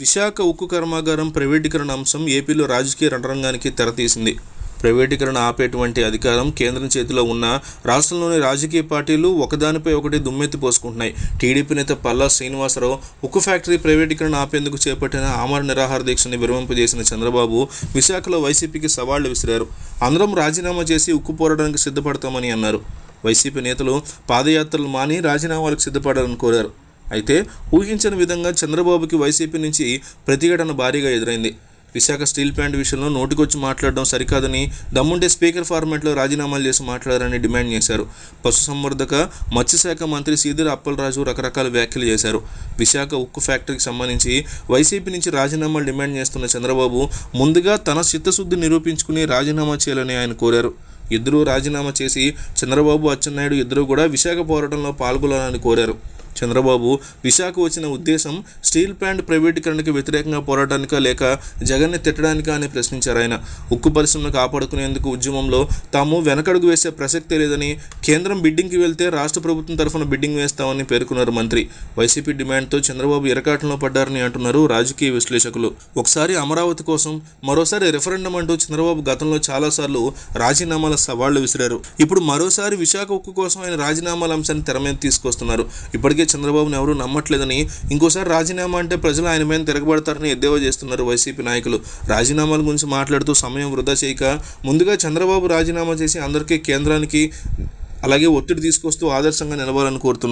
విశాఖ ఉక్కు కర్మాగారం ప్రైవేటీకరణ అంశం ఏపీలో రాజకీయ రణరంగానికి తెరతీసింది. ప్రైవేటీకరణ ఆపేటువంటి అధికారం కేంద్రం చేతిలో ఉన్న రాష్ట్రంలోని రాజకీయ పార్టీలు ఒకదానిపై ఒకటి దుమ్మెత్తి పోసుకుంటున్నాయి. టీడీపీ నేత పల్లా శ్రీనివాసరావు ఉక్కు ఫ్యాక్టరీ ప్రైవేటీకరణ ఆపేందుకు చేపట్టిన ఆమర నిరాహార దీక్షని విరమింపజేసిన చంద్రబాబు విశాఖలో వైసీపీకి సవాళ్లు విసిరారు. అందరం రాజీనామా చేసి ఉక్కు పోరాటానికి సిద్ధపడతామని అన్నారు. వైసీపీ నేతలు పాదయాత్రలు మాని రాజీనామాలకు సిద్ధపడాలని కోరారు. అయితే ఊహించని విధంగా చంద్రబాబుకి వైసీపీ నుంచి ప్రతిఘటన భారీగా ఎదురైంది. విశాఖ స్టీల్ ప్లాంట్ విషయంలో నోటికొచ్చి మాట్లాడడం సరికాదని, దమ్ముంటే స్పీకర్ ఫార్మాట్లో రాజీనామాలు చేసి మాట్లాడారని డిమాండ్ చేశారు. పశుసంవర్ధక మత్స్యశాఖ మంత్రి సీదిరి అప్పలరాజు రకరకాల వ్యాఖ్యలు చేశారు. విశాఖ ఉక్కు ఫ్యాక్టరీకి సంబంధించి వైసీపీ నుంచి రాజీనామాలు డిమాండ్ చేస్తున్న చంద్రబాబు ముందుగా తన చిత్తశుద్ధి నిరూపించుకుని రాజీనామా చేయాలని ఆయన కోరారు. ఇద్దరూ రాజీనామా చేసి చంద్రబాబు, అచ్చెన్నాయుడు ఇద్దరూ కూడా విశాఖ పోరాటంలో పాల్గొనాలని కోరారు. చంద్రబాబు విశాఖ వచ్చిన ఉద్దేశం స్టీల్ ప్లాంట్ ప్రైవేటీకరణకు వ్యతిరేకంగా పోరాటానికా లేక జగన్ని తిట్టడానికా అని ప్రశ్నించారు ఆయన. ఉక్కు పరిశ్రమను కాపాడుకునేందుకు ఉద్యమంలో తాము వెనకడుగు వేసే ప్రసక్తే లేదని, కేంద్రం బిడ్డింగ్కి వెళ్తే రాష్ట్ర ప్రభుత్వం తరఫున బిడ్డింగ్ వేస్తామని పేర్కొన్నారు మంత్రి. వైసీపీ డిమాండ్తో చంద్రబాబు ఇరకాటంలో పడ్డారని అంటున్నారు రాజకీయ విశ్లేషకులు. ఒకసారి అమరావతి కోసం, మరోసారి రెఫరెండం అంటూ చంద్రబాబు గతంలో చాలాసార్లు రాజీనామాల సవాళ్లు విసిరారు. ఇప్పుడు మరోసారి విశాఖ ఉక్కు కోసం ఆయన రాజీనామాల అంశాన్ని తెర మీద తీసుకొస్తున్నారు. ఇప్పటికే చంద్రబాబును ఎవరూ నమ్మట్లేదని, ఇంకోసారి రాజీనామా అంటే ప్రజలు ఆయన మీద తిరగబడతారని ఎద్దేవా చేస్తున్నారు వైసీపీ నాయకులు. రాజీనామాల గురించి మాట్లాడుతూ సమయం వృధా చేయక ముందుగా చంద్రబాబు రాజీనామా చేసి అందరికీ, కేంద్రానికి అలాగే ఒత్తిడి తీసుకొస్తూ ఆదర్శంగా నిలవాలని కోరుతున్నారు.